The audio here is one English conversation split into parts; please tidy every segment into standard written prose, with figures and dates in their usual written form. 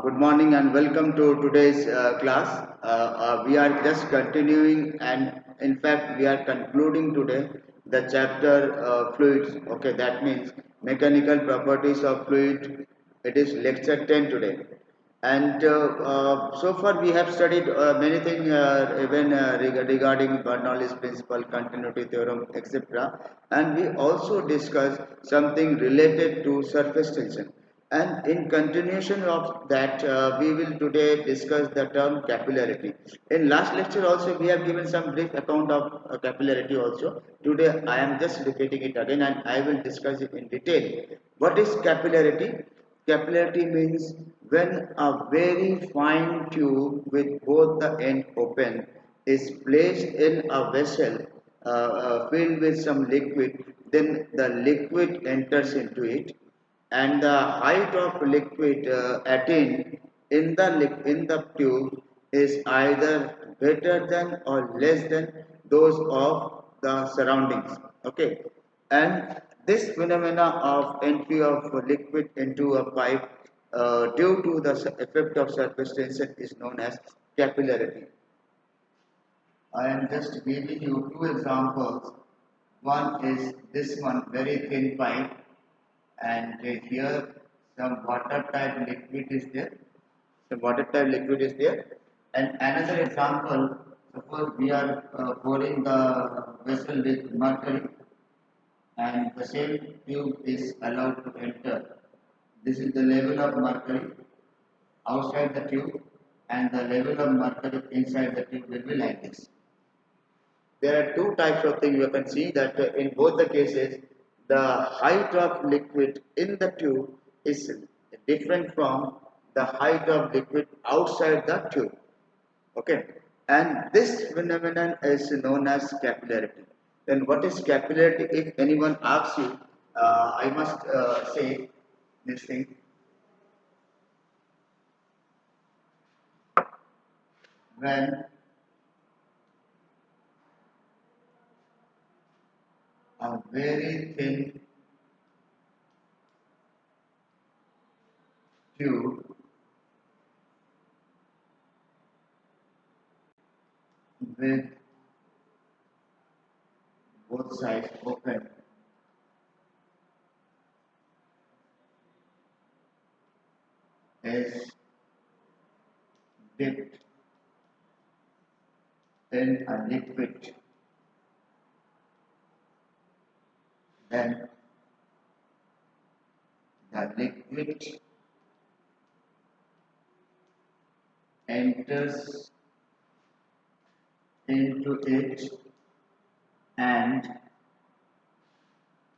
Good morning and welcome to today's class. We are just continuing, and in fact we are concluding today the chapter fluids. Okay, that means mechanical properties of fluid. It is lecture 10 today. And so far we have studied many things even regarding Bernoulli's principle, continuity theorem, etc. And we also discussed something related to surface tension. And in continuation of that, we will today discuss the term capillarity. In last lecture also, we have given some brief account of capillarity also. Today, I am just repeating it again and I will discuss it in detail. What is capillarity? Capillarity means when a very fine tube with both the end open is placed in a vessel filled with some liquid, then the liquid enters into it and the height of liquid attained in the tube is either greater than or less than those of the surroundings. Okay, and this phenomena of entry of liquid into a pipe due to the effect of surface tension is known as capillarity. I am just giving you two examples. One is this one, very thin pipe, and here some water type liquid is there. Some water type liquid is there. And another example, suppose we are pouring the vessel with mercury and the same tube is allowed to enter. This is the level of mercury outside the tube, and the level of mercury inside the tube will be like this. There are two types of things you can see that in both the cases the height of liquid in the tube is different from the height of liquid outside the tube. Okay, and this phenomenon is known as capillarity. Then what is capillarity? If anyone asks you, I must say this thing. When a very thin tube with both sides open is dipped in a liquid, then the liquid enters into it and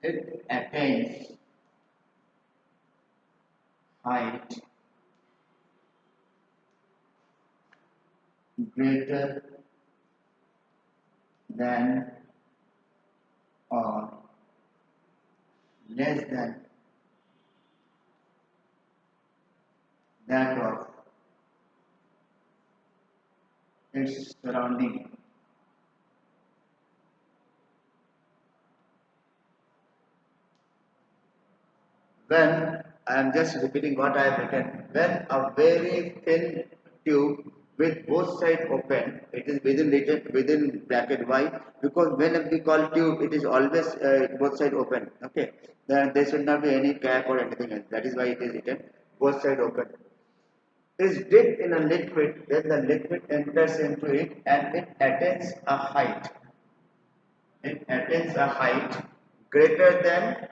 it attains height greater than or less than that of its surrounding. When I am just repeating what I have written, when a very thin tube with both sides open, it is within bracket. Why? Because when we call tube, it is always both sides open. Okay, then there should not be any cap or anything else. That is why it is written both sides open. Is dipped in a liquid, then the liquid enters into it and it attains a height. It attains a height greater than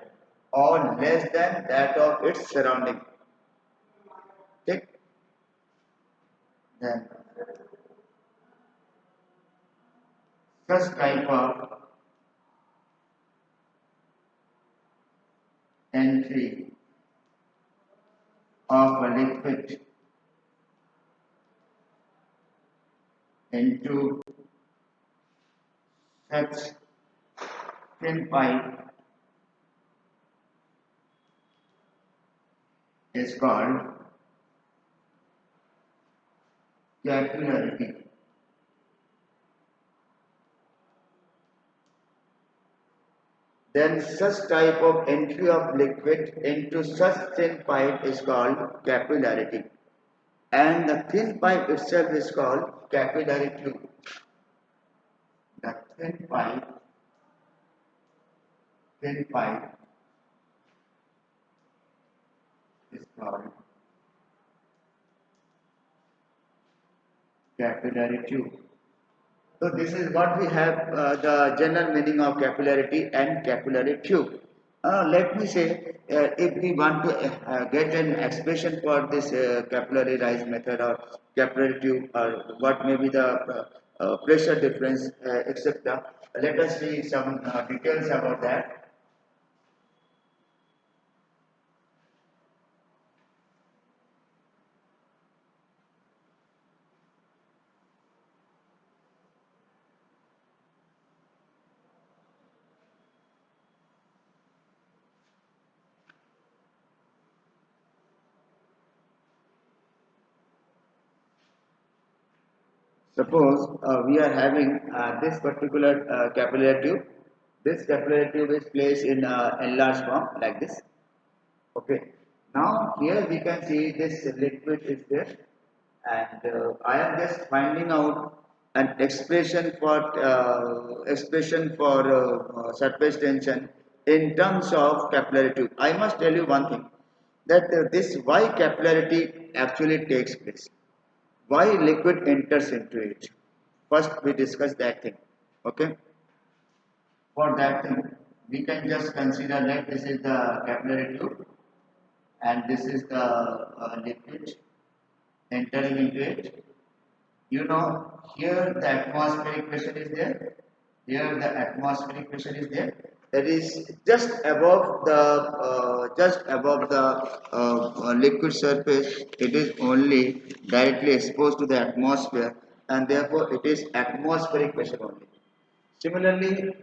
or less than that of its surrounding. Okay? Then such type of entry of a liquid into such thin pipe is called capillarity. Then such type of entry of liquid into such thin pipe is called capillarity. and the thin pipe itself is called capillary tube. The thin pipe is called capillary tube. So this is what we have the general meaning of capillarity and capillary tube. Let me say, if we want to get an expression for this capillary rise method or capillary tube or what may be the pressure difference, etc. Let us see some details about that. Suppose we are having this particular capillary tube. This capillary tube is placed in enlarged form like this. Okay. Now here we can see this liquid is there, and I am just finding out an expression for surface tension in terms of capillary tube. I must tell you one thing, that this why capillarity actually takes place, why liquid enters into it. First we discuss that thing. Okay. For that thing, we can just consider that this is the capillary tube and this is the liquid entering into it. You know, here the atmospheric pressure is there. Here the atmospheric pressure is there. That is just above the liquid surface. It is only directly exposed to the atmosphere, and therefore it is atmospheric pressure only. Similarly,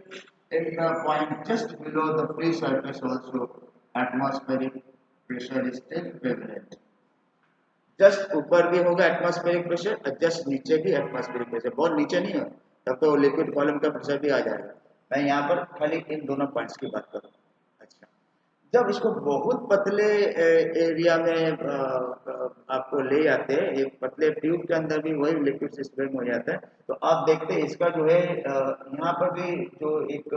in the point just below the free surface also, atmospheric pressure is still prevalent. Just ऊपर भी होगा atmospheric pressure और just नीचे भी atmospheric pressure, बहुत नीचे नहीं हो तब तो लिक्विड कॉलम का प्रेशर भी आ जाएगा। मैं यहाँ पर खाली इन दोनों पॉइंट्स की बात करूँ। अच्छा, जब इसको बहुत पतले एरिया में आपको ले जाते हैं, एक पतले ट्यूब के अंदर भी वही लिक्विड सिस्टम हो जाता है, तो आप देखते हैं इसका जो है यहाँ पर भी जो एक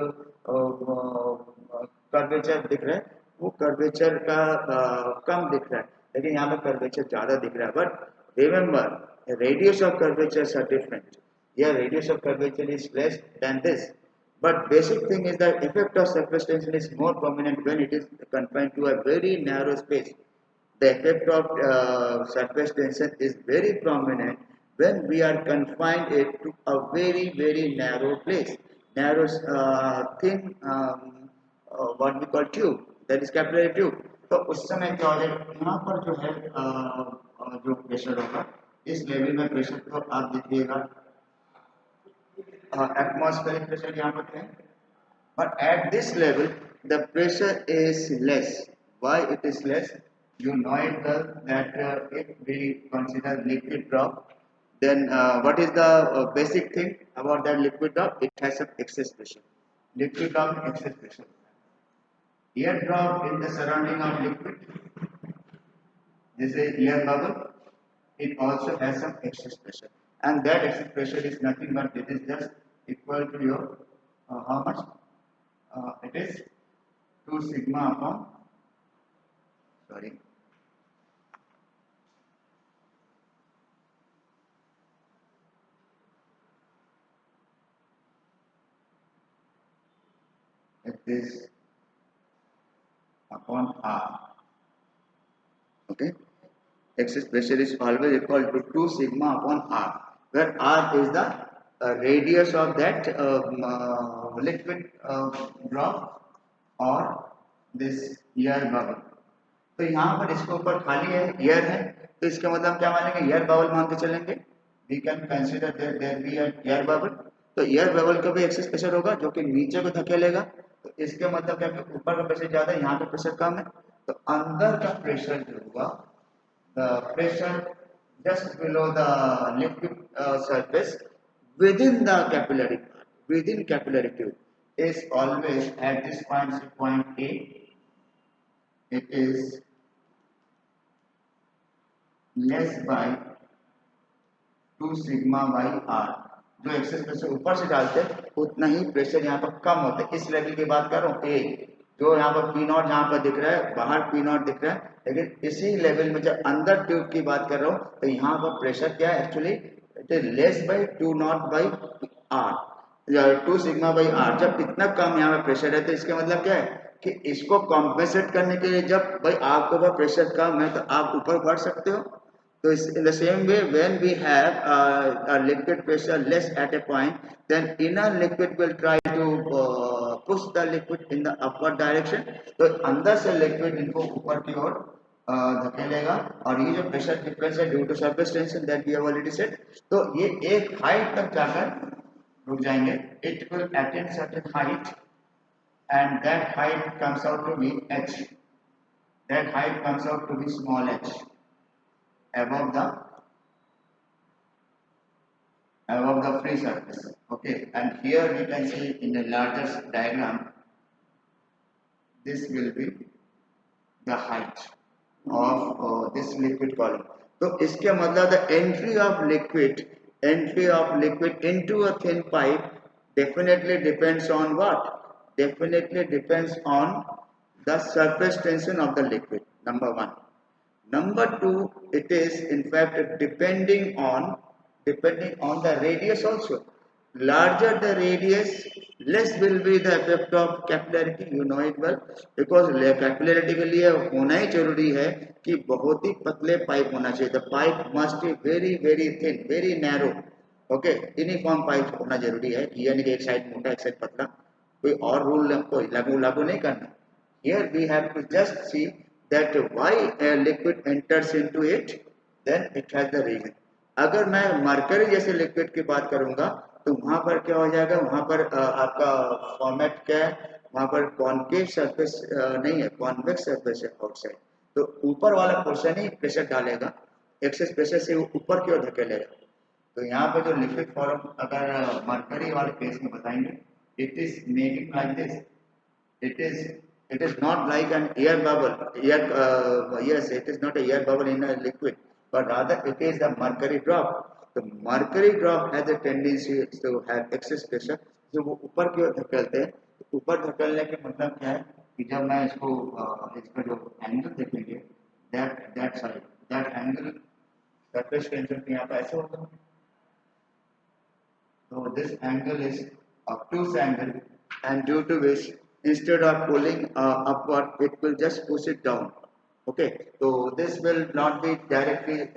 कर्वेचर दिख रहा है, वो कर्वेचर का कम दिख रहा है, लेकिन यहाँ पर कर्वेचर ज़्यादा दिख रहा है। But remember radius of curvatures are different, या radius of curvature is less than this, but basic thing is that effect of surface tension is more prominent when it is confined to a very narrow space. The effect of surface tension is very prominent when we are confined it to a very narrow place, narrow thin what we call tube, that is capillary tube. तो उस समय क्या हो जाएगा, यहाँ पर जो है जो प्रेशर होगा इस लेवल में प्रेशर को आप देखिएगा atmospheric pressure यहाँ पर है, but at this level the pressure is less. Why it is less? You know it well that if we consider liquid drop, then what is the basic thing about that liquid drop? It has some excess pressure. Liquid drop excess pressure. Air drop in the surrounding of liquid, this is air bubble, it also has some excess pressure, and that excess pressure is nothing but it is just equal to your how much? It is 2 sigma upon, sorry, it is upon R. Okay, excess pressure is always equal to 2 sigma upon R, where R is the radius of that liquid drop or this air bubble. तो यहाँ पर इसके ऊपर खाली है, air है, तो इसका मतलब क्या मानेंगे, एयर बबल मान के चलेंगे। We can consider there be air bubble, तो एयर बबल का भी एक्सेस प्रेशर होगा जो कि नीचे को धकेलेगा, तो इसके मतलब क्या, ऊपर का प्रेशर ज्यादा है, यहाँ का प्रेशर कम है, तो अंदर का प्रेशर जो हुआ, the pressure just below the liquid surface within the capillary part, within capillary tube is always at this point A, it is less by 2 sigma by r. जो एक्सेस प्रेशर ऊपर से डालते हैं उतना ही प्रेशर यहाँ पर कम होता है। इस लेवल की बात कर रहा हूँ ए, जो यहाँ पर पी नॉट जहाँ पर दिख रहा है, बाहर पी नॉट दिख रहा है, लेकिन इसी लेवल में जब अंदर ट्यूब की बात कर रहा हूँ तो यहाँ पर प्रेशर क्या है actually, it is less by 2 not by r, 2 sigma by r. जब इतना कम यहाँ पर प्रेशर है तो इसका मतलब क्या है कि इसको कॉम्पेंसेट करने के लिए जब भाई आपके ऊपर प्रेशर कम है तो आप ऊपर बढ़ सकते हो। So in the same way, when we have a liquid pressure less at a point, then inner liquid will try to push the liquid in the upward direction. तो अंदर से liquid इनको ऊपर की ओर धकेलेगा, और ये जो प्रेशर डिफरेंस है due to surface tension that we have already said, तो ये एक हाइट तक जाकर रुक जाएंगे। It will attain certain height and that height comes out to be h. That height comes out to be small h above the free surface. Okay, and here we can see in the larger diagram, this will be the height of this liquid column. तो इसके मतलब the entry of liquid into a thin pipe definitely depends on what? Definitely depends on the surface tension of the liquid. Number one. Number two, it is in fact depending on the radius also. Larger the radius, less will be the effect of capillarity. You know it well, because capillarity के लिए होना ही जरूरी है कि बहुत ही पतले pipe होना चाहिए. The pipe must be very very thin, very narrow. Okay, uniform pipe होना जरूरी है, यानी कि एक साइड मोटा एक साइड पतला. कोई और रूल कोई लागू नहीं करना. Here we have to just see that why a liquid enters into it, then it has the reason. अगर मैं मरकरी जैसे लिक्विड की बात करूंगा तो वहां पर क्या हो जाएगा, वहां पर आपका फॉर्मेट क्या है, वहां पर कॉन्केव सरफेस नहीं है, कॉन्वेक्स सरफेस है आउटसाइड. तो ऊपर वाला पोर्शन ही प्रेशर डालेगा, एक्सेस प्रेशर से ऊपर की ओर धकेलेगा. तो यहाँ पे जो लिक्विड फॉर्म अगर मरकरी वाले केस में बताएंगे, it is making like this. It is not like an air bubble. Yes, it is not a air bubble in a liquid, but rather it is the mercury drop. The mercury drop has a tendency to have excess pressure. जो वो ऊपर की ओर धकेलते हैं, तो ऊपर धकेलने के मतलब क्या है कि जब मैं इसका जो एंगल देखेंगे, that side, that angle surface tension पे यहाँ पे ऐसे होगा. So this angle is obtuse angle, and due to which instead of pulling upward, it will just push it down. Okay, so this will not be directly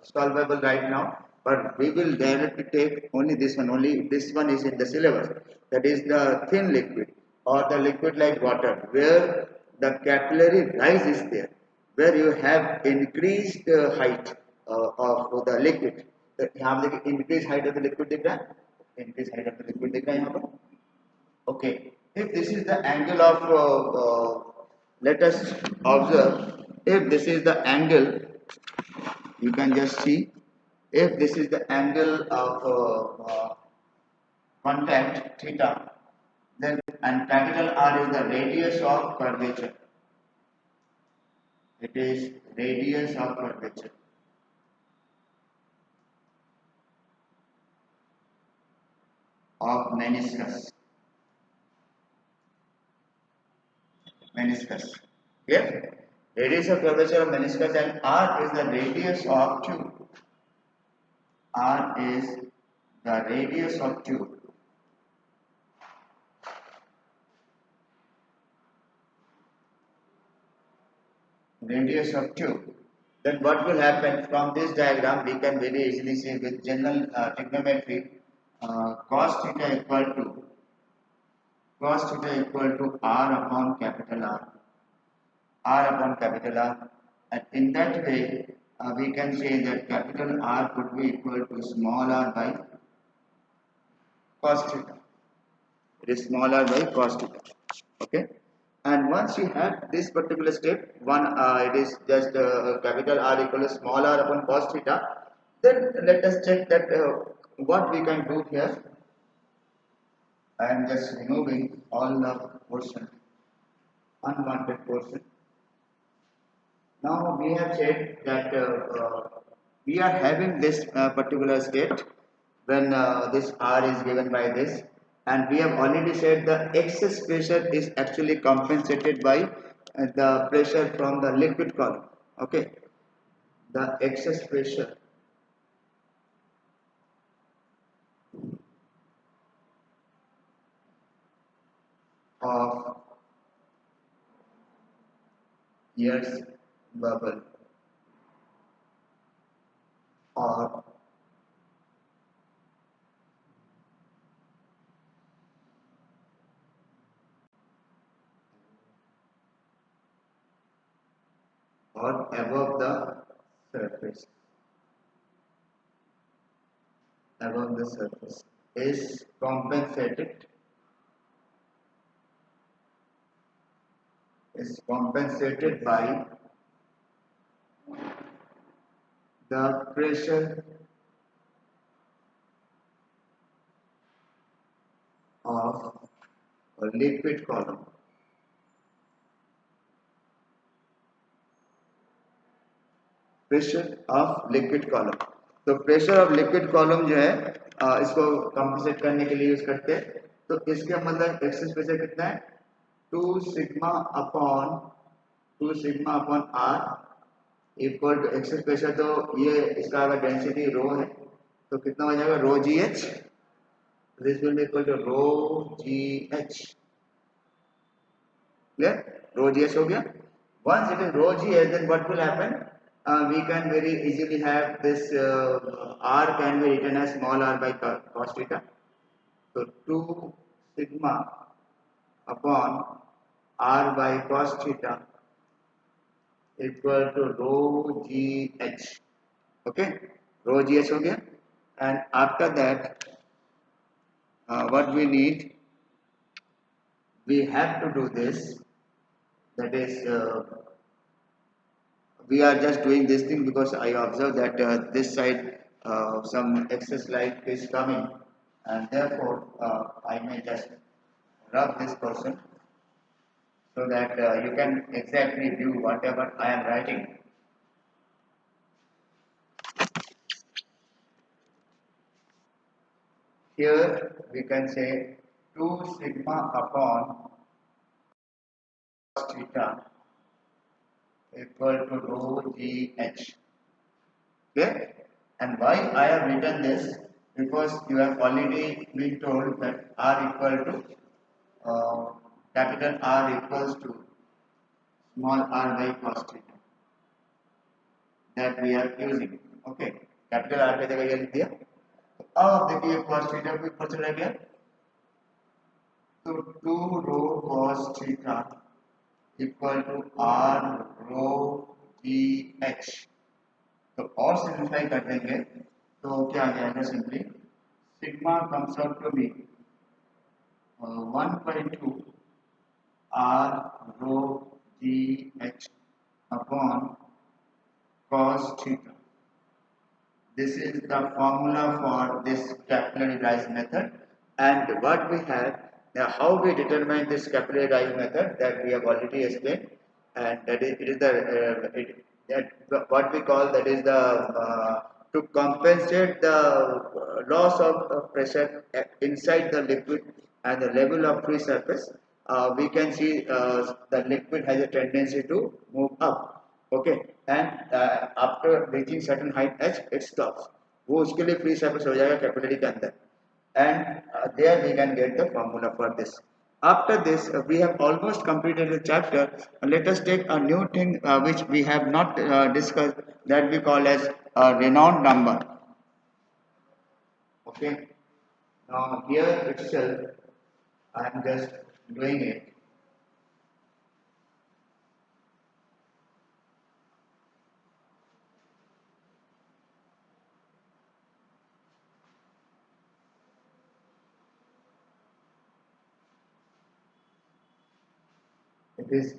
solvable right now, but we will directly take only this one. Only this one is in the syllabus. That is the thin liquid or the liquid like water, where the capillary rise is there, where you have increased height of the liquid. तो यहाँ पे देखिए increase height of the liquid दिख रहा है, increase height of the liquid दिख रहा है यहाँ पर. Okay, if this is the angle of, let us observe, if this is the angle, you can just see, if this is the angle of contact theta, then and capital R is the radius of curvature. It is radius of curvature of meniscus. Yes, radius of curvature of meniscus, and R is the radius of tube. R is the radius of tube. Radius of tube. Then what will happen from this diagram? We can very easily see with general trigonometry, cos theta equal to R upon capital R. R upon capital R, and in that way we can say that capital R could be equal to small r by cos theta. It is small r by cos theta. Okay, and once you have this particular step, it is just capital R equal to small r upon cos theta. Then let us check that what we can do here. I am just removing all the portion, unwanted portion. Now we have said that we are having this particular state when this R is given by this, and we have already said the excess pressure is actually compensated by the pressure from the liquid column. Okay, the excess pressure of Earth's bubble or above the surface, above the surface is compensated by the pressure of a liquid column. Pressure of liquid column. तो pressure of liquid column जो है इसको compensate करने के लिए use करते हैं. तो इसके मतलब एक्सेस प्रेशर कितना है? Two sigma upon r equal to excess pressure. तो ये इसका अगर डेंसिटी रो है तो कितना हो जाएगा? Rho G H. This will be equal to rho G H. Clear? Rho G H हो गया. Once it is rho gh, then what will happen? We can very easily have this r can be written as small r by cos theta. So 2 sigma upon r by cos theta equal to rho gh. Okay, rho gh हो गया. And after that, what we need, we have to do this. That is. We are just doing this thing because I observe that this side some excess light is coming, and therefore I may just rub this person so that you can exactly view whatever I am writing. Here we can say 2 sigma upon cos theta equal to rho g h. Okay? And why I have written this? Because you have already been told that R equal to capital R equals to small r by cos theta that we are using. Okay, capital R पे जगह ये लिख दिया. अब देखिए cos theta को ऊपर चला गया तो 2 rho cos theta equal to R rho g h. तो और सिंप्लीफाई कर देंगे तो क्या आ जाएगा? Simply sigma comes out to be 1/2 r rho g h upon cos theta. This is the formula for this capillary rise method. And what we have now, how we determine this capillary rise method, that we have already explained, and that is, it is that what we call, that is the to compensate the loss of pressure inside the liquid and the level of free surface. We can see the liquid has a tendency to move up. Okay, and after reaching certain height h it stops. वो उसके लिए free surface हो जाएगा capillary के अंदर. And there we can get the formula for this. After this, we have almost completed the chapter. Let us take a new thing which we have not discussed, that we call as a Reynolds number. Okay. Now here itself, I am just doing it. It is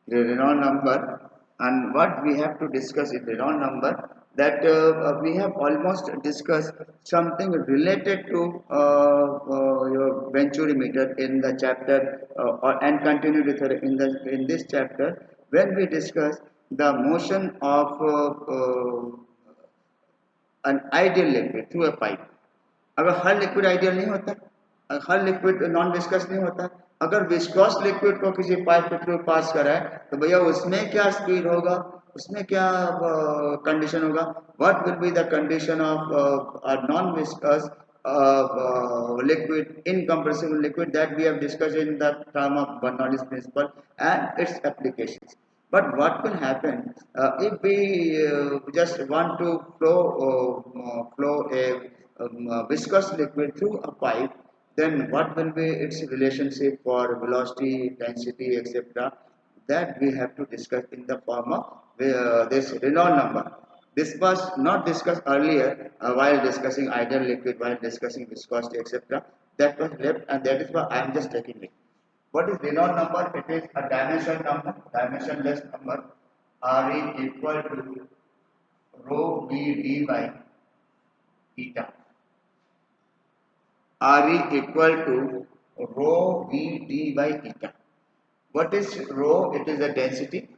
the Reynolds number And what we have to discuss in Reynolds number, that we have almost discussed something related to your venturimeter in the chapter, and continue with in this chapter when we discuss the motion of an ideal liquid through a pipe. अगर हर liquid ideal नहीं होता, हर liquid non viscous नहीं होता, अगर viscous liquid को किसी pipe के through pass कराए तो भैया उसमें क्या स्पीड होगा, उसमें क्या कंडीशन होगा, what will be the condition of a non viscous liquid, incompressible liquid, that we have discussed in the term of Bernoulli's principle and its applications. But what will happen if we just want to flow a viscous liquid through a pipe? Then what will be its relationship for velocity, density, etc. That we have to discuss in the form of this Reynolds number. This was not discussed earlier while discussing ideal liquid, while discussing viscosity, etc. That was left, and that is why I am just taking it. What is Reynolds number? It is a dimension number, dimensionless number. R is equal to rho v d by eta. R is equal to rho v d by eta. What is rho? It is the density.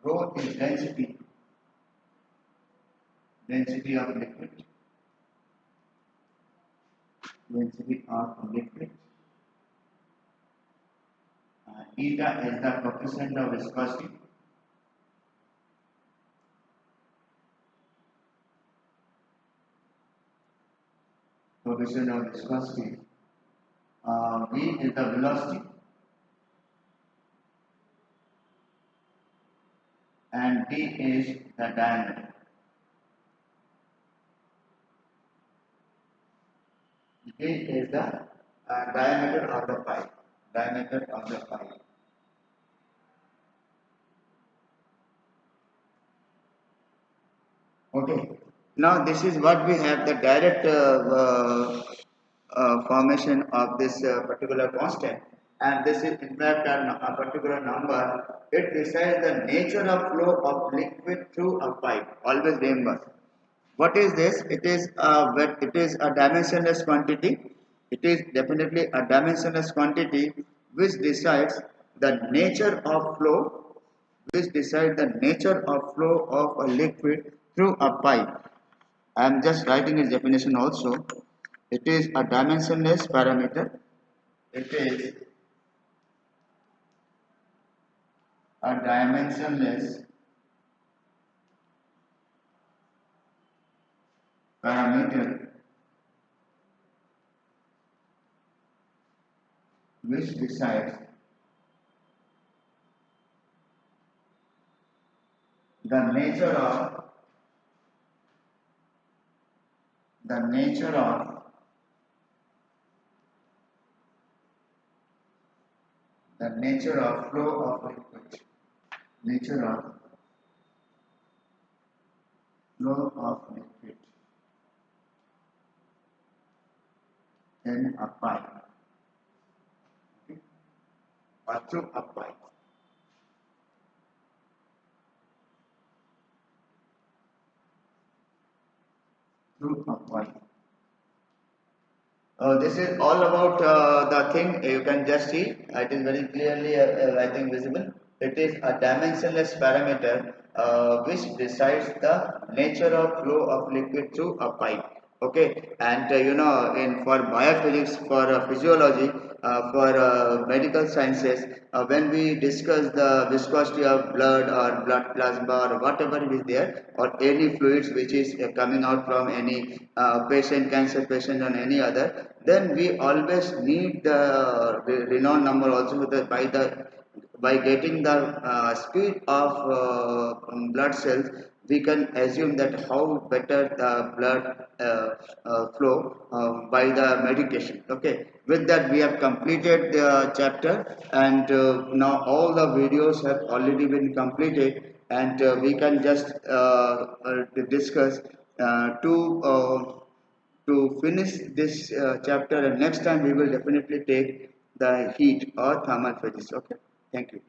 Rho is density of liquid, density of liquid. Eta is the coefficient of viscosity. Coefficient of viscosity. V is the velocity, and D is the diameter. D is the diameter of the pipe. Diameter of the pipe. Okay. Now this is what we have, the direct formation of this particular constant, and this is in fact a particular number. It decides the nature of flow of liquid through a pipe. Always remember. What is this? It is a dimensionless quantity. It is definitely a dimensionless quantity which decides the nature of flow, of a liquid through a pipe. I am just writing its definition also. It is a dimensionless parameter. It is a dimensionless parameter which decides the nature of flow of liquid. Nature of flow of liquid in a pipe, okay, or through a pipe. Through a pipe. This is all about the thing. You can just see it is very clearly, I think, visible. It is a dimensionless parameter which decides the nature of flow of liquid through a pipe. Okay, and in for biophysics, for physiology, for medical sciences, when we discuss the viscosity of blood or blood plasma or whatever is there, or any fluids which is coming out from any patient, cancer patient, or any other, then we always need the Reynolds number also by getting the speed of blood cells. We can assume that how better the blood flow by the medication. Okay, with that we have completed the chapter, and now all the videos have already been completed, and we can just discuss to finish this chapter, and next time we will definitely take the heat or thermal physics. Okay, thank you.